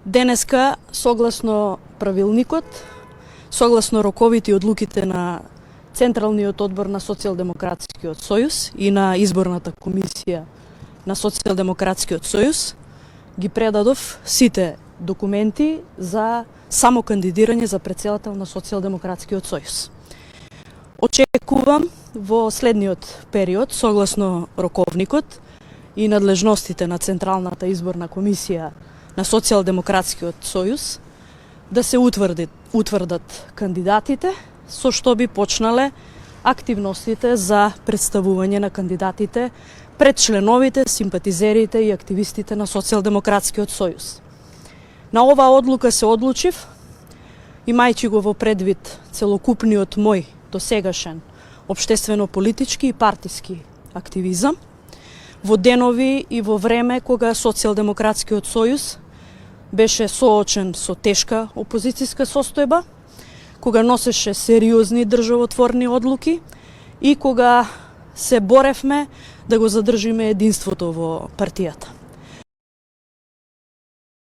Денеска, согласно правилникот, согласно роковите и одлуките на Централниот одбор на Социјалдемократскиот сојуз и на изборната комисија на Социјалдемократскиот сојуз, ги предадов сите документи за самокандидирање за претседател на Социјалдемократскиот сојуз. Очекувам во следниот период, согласно роковникот и надлежностите на Централната изборна комисија на Социјалдемократскиот сојуз, да се утврдат кандидатите, со што би почнале активностите за представување на кандидатите пред членовите, симпатизерите и активистите на Социјалдемократскиот сојуз. На оваа одлука се одлучив, имајќи го во предвид целокупниот мој досегашен општествено-политички и партиски активизам, во денови и во време кога Социјалдемократскиот сојуз беше соочен со тешка опозицијска состојба, кога носеше сериозни државотворни одлуки и кога се боревме да го задржиме единството во партијата.